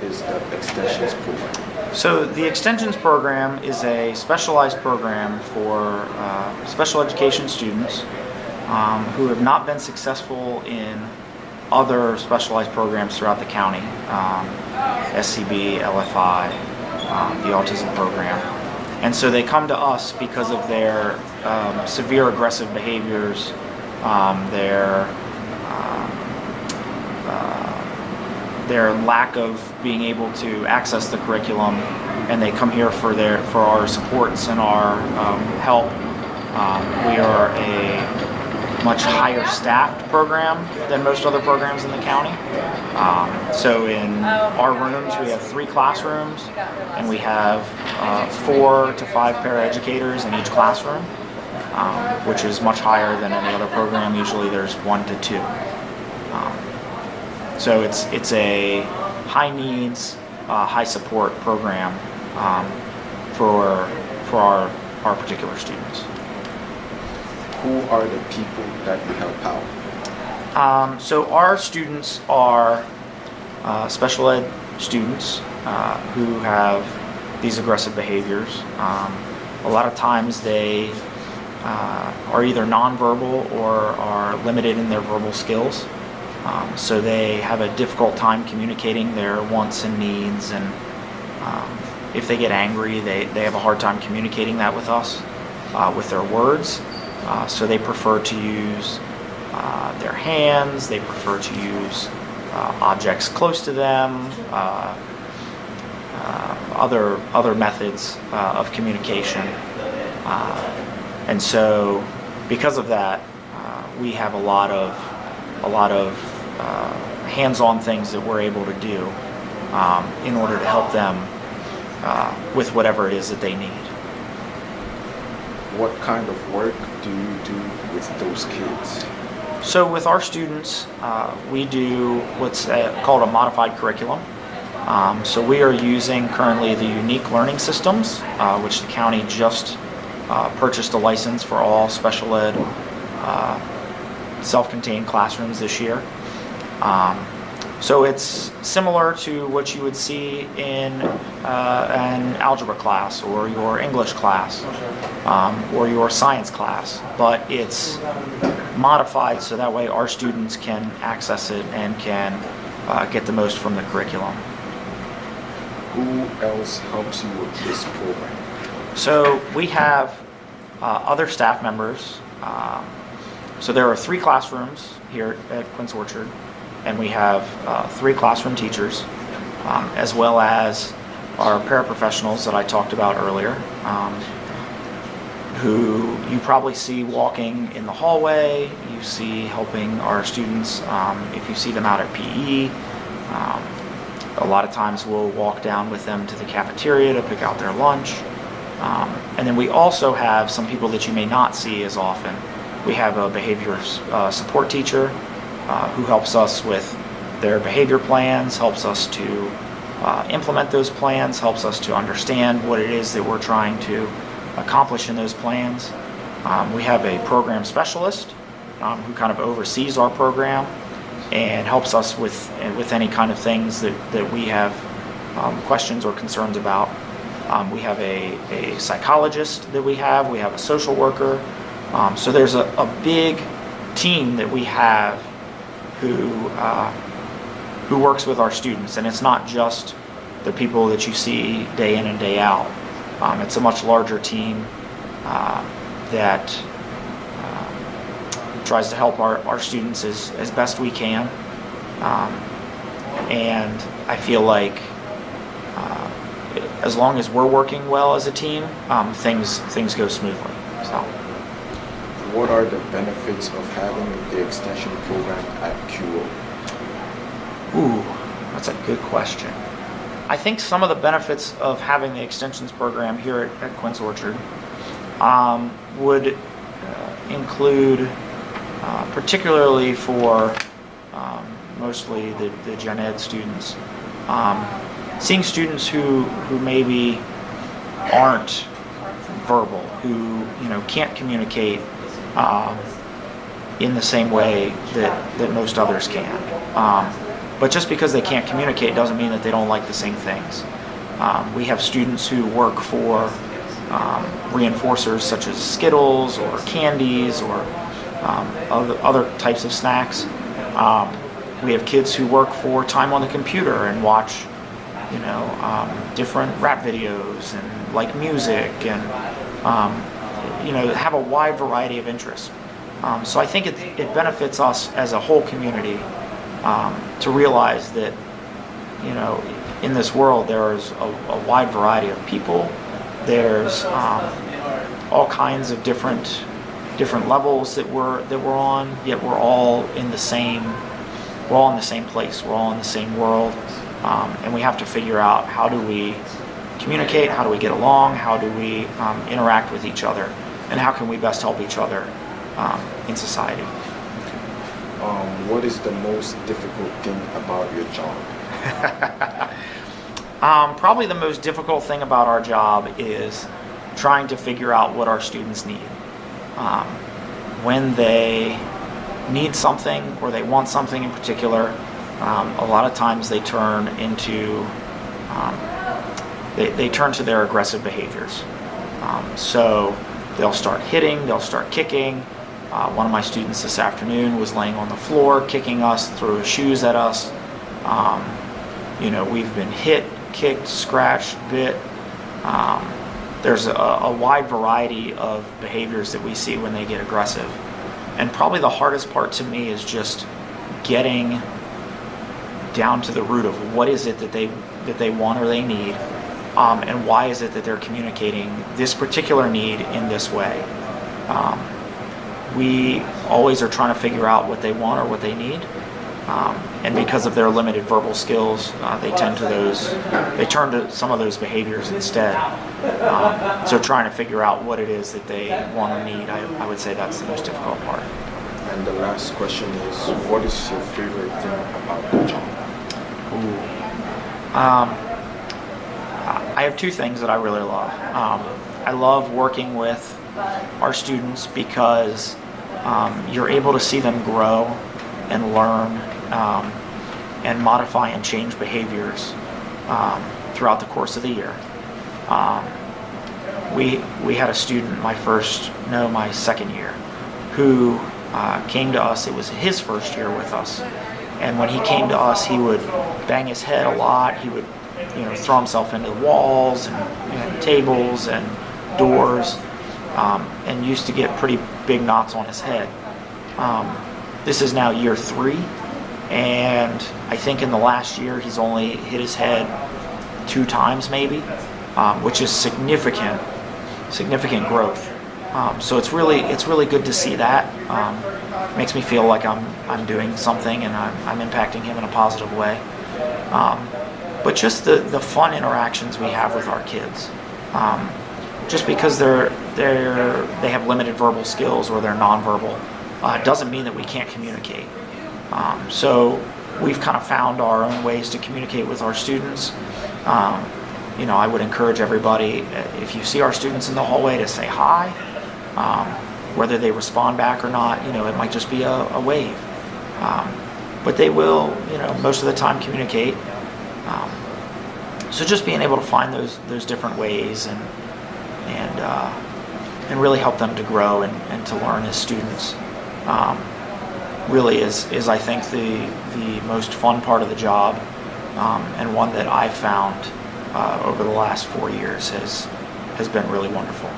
is the extensions program? So the extensions program is a specialized program for special education students who have not been successful in other specialized programs throughout the county, SCB, LFI, the autism program. And so they come to us because of their severe aggressive behaviors, their lack of being able to access the curriculum, and they come here for our supports and our help. We are a much higher staffed program than most other programs in the county. So in our rooms, we have 3 classrooms, and we have 4 to 5 paraeducators in each classroom, which is much higher than any other program. Usually there's 1 to 2. So it's a high needs, high support program for our particular students. Who are the people that you help out? So our students are special ed students who have these aggressive behaviors. A lot of times they are either nonverbal or are limited in their verbal skills. So they have a difficult time communicating their wants and needs, and if they get angry, they have a hard time communicating that with us with their words. So they prefer to use their hands, they prefer to use objects close to them, other methods of communication. And so because of that, we have a lot of hands-on things that we're able to do in order to help them with whatever it is that they need. What kind of work do you do with those kids? So with our students, we do what's called a modified curriculum. So we are using currently the Unique Learning Systems, which the county just purchased a license for all special ed self-contained classrooms this year. So it's similar to what you would see in an algebra class or your English class or your science class, but it's modified so that way our students can access it and can get the most from the curriculum. Who else helps you with this program? So we have other staff members. So there are 3 classrooms here at Quince Orchard, and we have 3 classroom teachers, as well as our paraprofessionals that I talked about earlier, who you probably see walking in the hallway. You see helping our students if you see them out at PE. A lot of times we'll walk down with them to the cafeteria to pick out their lunch. And then we also have some people that you may not see as often. We have a behavior support teacher who helps us with their behavior plans, helps us to implement those plans, helps us to understand what it is that we're trying to accomplish in those plans. We have a program specialist who kind of oversees our program and helps us with any kind of things that we have questions or concerns about. We have a psychologist that we have a social worker. So there's a big team that we have who works with our students, and it's not just the people that you see day in and day out. It's a much larger team that tries to help our students as best we can. And I feel like as long as we're working well as a team, things go smoothly. So. What are the benefits of having the extension program at QO? Ooh, that's a good question. I think some of the benefits of having the extensions program here at Quince Orchard would include, particularly for mostly the gen ed students, seeing students who maybe aren't verbal, who can't communicate in the same way that most others can. But just because they can't communicate doesn't mean that they don't like the same things. We have students who work for reinforcers such as Skittles or candies or other types of snacks. We have kids who work for time on the computer and watch, different rap videos and like music and, have a wide variety of interests. So I think it benefits us as a whole community to realize that, in this world there's a wide variety of people. There's all kinds of different levels that we're on, yet we're all in the same place. We're all in the same world, and we have to figure out how do we communicate, how do we get along, how do we interact with each other, and how can we best help each other in society. What is the most difficult thing about your job? Probably the most difficult thing about our job is trying to figure out what our students need. When they need something or they want something in particular, a lot of times they turn to their aggressive behaviors. So they'll start hitting, they'll start kicking. One of my students this afternoon was laying on the floor, kicking us, threw his shoes at us. We've been hit, kicked, scratched, bit. There's a wide variety of behaviors that we see when they get aggressive. And probably the hardest part to me is just getting down to the root of what is it that they want or they need, and why is it that they're communicating this particular need in this way. We always are trying to figure out what they want or what they need. And because of their limited verbal skills, they turn to some of those behaviors instead. So trying to figure out what it is that they want or need, I would say that's the most difficult part. And the last question is, what is your favorite thing about the job? I have two things that I really love. I love working with our students because you're able to see them grow and learn and modify and change behaviors throughout the course of the year. We had a student my second year who came to us. It was his first year with us, and when he came to us, he would bang his head a lot. He would throw himself into walls and tables and doors, and used to get pretty big knots on his head. This is now year 3, and I think in the last year he's only hit his head 2 times maybe, which is significant growth. So it's really good to see that. Makes me feel like I'm doing something and I'm impacting him in a positive way. But just the fun interactions we have with our kids. Just because they have limited verbal skills or they're nonverbal, doesn't mean that we can't communicate. So we've kind of found our own ways to communicate with our students. I would encourage everybody, if you see our students in the hallway, to say hi. Whether they respond back or not, it might just be a wave. But they will, most of the time communicate. So just being able to find those different ways and really help them to grow and to learn as students really is I think the most fun part of the job, and one that I've found over the last 4 years has been really wonderful.